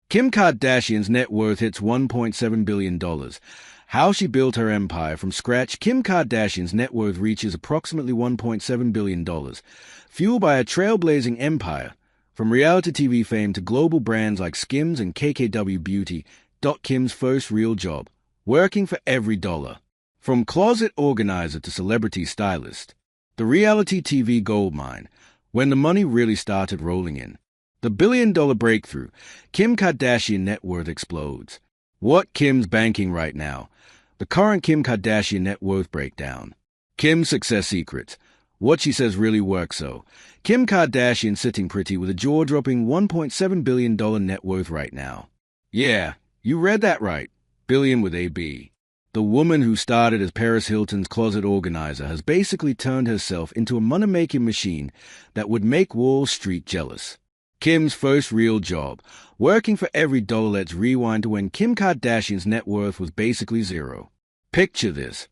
Kim Kardashian's net worth hits $1.7 billion. How she built her empire from scratch. Kim Kardashian's net worth reaches approximately $1.7 billion, fueled by a trailblazing empire. From reality TV fame to global brands like Skims and KKW Beauty. Kim's first real job, working for every dollar. From closet organizer to celebrity stylist. The reality TV goldmine, when the money really started rolling in. The billion-dollar breakthrough. Kim Kardashian net worth explodes. What Kim's banking right now? The current Kim Kardashian net worth breakdown. Kim's success secrets. What she says really works so. Kim Kardashian sitting pretty with a jaw-dropping $1.7 billion net worth right now. Yeah, you read that right. Billion with a B. The woman who started as Paris Hilton's closet organizer has basically turned herself into a money-making machine that would make Wall Street jealous. Kim's first real job, working for every dollar. Let's rewind to when Kim Kardashian's net worth was basically zero. Picture this.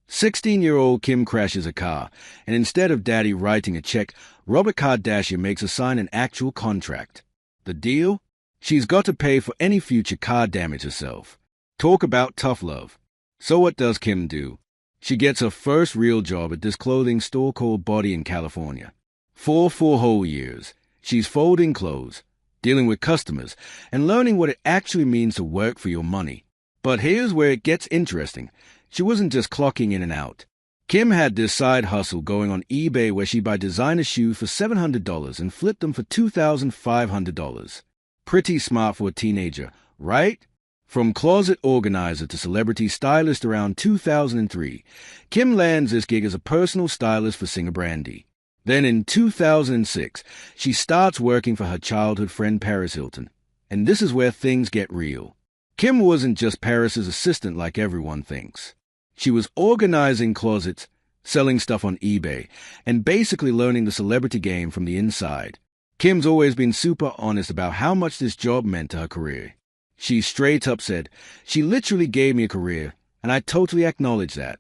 16-year-old Kim crashes a car, and instead of daddy writing a check, Robert Kardashian makes her sign an actual contract. The deal? She's got to pay for any future car damage herself. Talk about tough love. So what does Kim do? She gets her first real job at this clothing store called Body in California. For 4 whole years. She's folding clothes, dealing with customers, and learning what it actually means to work for your money. But here's where it gets interesting. She wasn't just clocking in and out. Kim had this side hustle going on eBay where she buy designer shoes for $700 and flipped them for $2,500. Pretty smart for a teenager, right? From closet organizer to celebrity stylist around 2003, Kim lands this gig as a personal stylist for singer Brandy. Then in 2006, she starts working for her childhood friend Paris Hilton. And this is where things get real. Kim wasn't just Paris's assistant like everyone thinks. She was organizing closets, selling stuff on eBay, and basically learning the celebrity game from the inside. Kim's always been super honest about how much this job meant to her career. She straight up said, "She literally gave me a career, and I totally acknowledge that."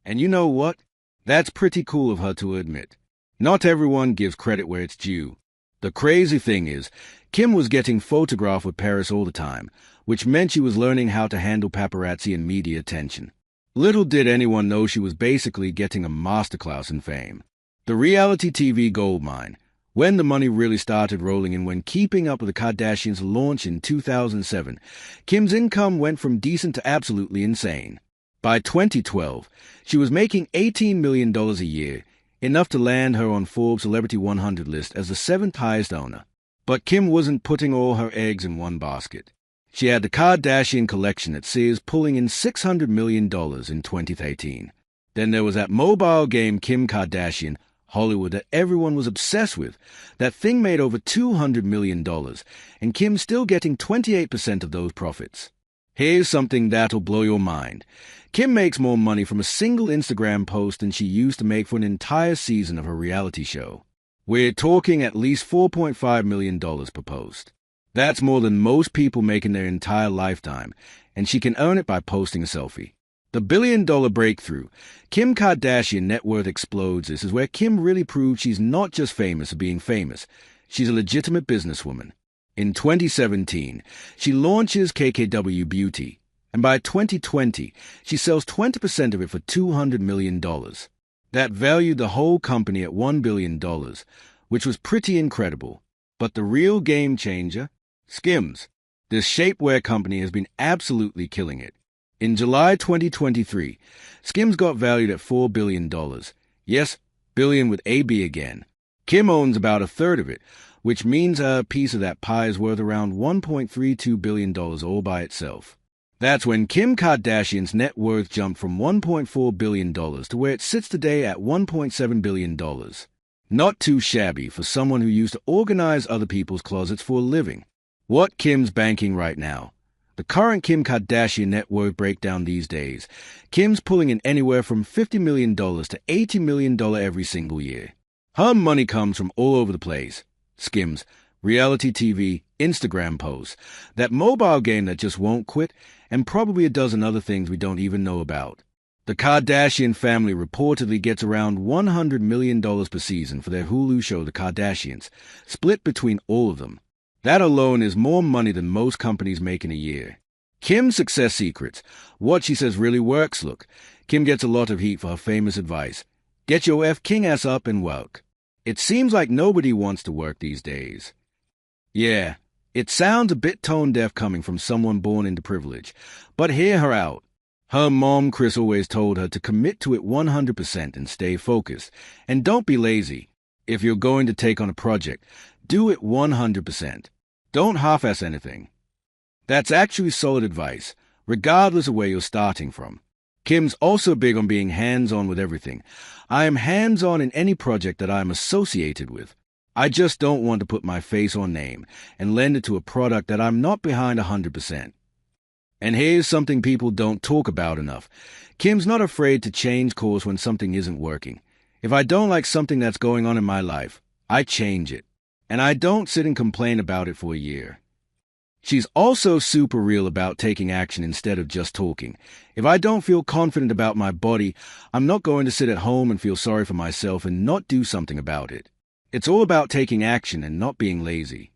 And you know what? That's pretty cool of her to admit. Not everyone gives credit where it's due. The crazy thing is, Kim was getting photographed with Paris all the time, which meant she was learning how to handle paparazzi and media attention. Little did anyone know she was basically getting a masterclass in fame. The reality TV goldmine, when the money really started rolling in. When Keeping Up with the Kardashians launched in 2007, Kim's income went from decent to absolutely insane. By 2012, she was making $18 million a year, enough to land her on Forbes Celebrity 100 list as the 7th highest owner. But Kim wasn't putting all her eggs in one basket. She had the Kardashian collection at Sears pulling in $600 million in 2013. Then there was that mobile game Kim Kardashian, Hollywood, that everyone was obsessed with. That thing made over $200 million, and Kim's still getting 28% of those profits. Here's something that'll blow your mind. Kim makes more money from a single Instagram post than she used to make for an entire season of her reality show. We're talking at least $4.5 million per post. That's more than most people make in their entire lifetime, and she can earn it by posting a selfie. The billion-dollar breakthrough. Kim Kardashian net worth explodes. This is where Kim really proved she's not just famous for being famous. She's a legitimate businesswoman. In 2017, she launches KKW Beauty, and by 2020, she sells 20% of it for $200 million. That valued the whole company at $1 billion, which was pretty incredible. But the real game changer? Skims. This shapewear company has been absolutely killing it. In July 2023, Skims got valued at $4 billion. Yes, billion with a B again. Kim owns about a third of it, which means her piece of that pie is worth around $1.32 billion all by itself. That's when Kim Kardashian's net worth jumped from $1.4 billion to where it sits today at $1.7 billion. Not too shabby for someone who used to organize other people's closets for a living. What Kim's banking right now? The current Kim Kardashian net worth breakdown these days. Kim's pulling in anywhere from $50 million to $80 million every single year. Her money comes from all over the place. Skims, reality TV, Instagram posts, that mobile game that just won't quit, and probably a dozen other things we don't even know about. The Kardashian family reportedly gets around $100 million per season for their Hulu show The Kardashians, split between all of them. That alone is more money than most companies make in a year. Kim's success secrets. What she says really works. Look, Kim gets a lot of heat for her famous advice. Get your king ass up and work. It seems like nobody wants to work these days. Yeah, it sounds a bit tone-deaf coming from someone born into privilege, but hear her out. Her mom, Chris, always told her to commit to it 100% and stay focused. And don't be lazy. If you're going to take on a project, do it 100%. Don't half-ass anything. That's actually solid advice, regardless of where you're starting from. Kim's also big on being hands-on with everything. I am hands-on in any project that I am associated with. I just don't want to put my face or name and lend it to a product that I'm not behind 100%. And here's something people don't talk about enough. Kim's not afraid to change course when something isn't working. If I don't like something that's going on in my life, I change it. And I don't sit and complain about it for a year. She's also super real about taking action instead of just talking. If I don't feel confident about my body, I'm not going to sit at home and feel sorry for myself and not do something about it. It's all about taking action and not being lazy.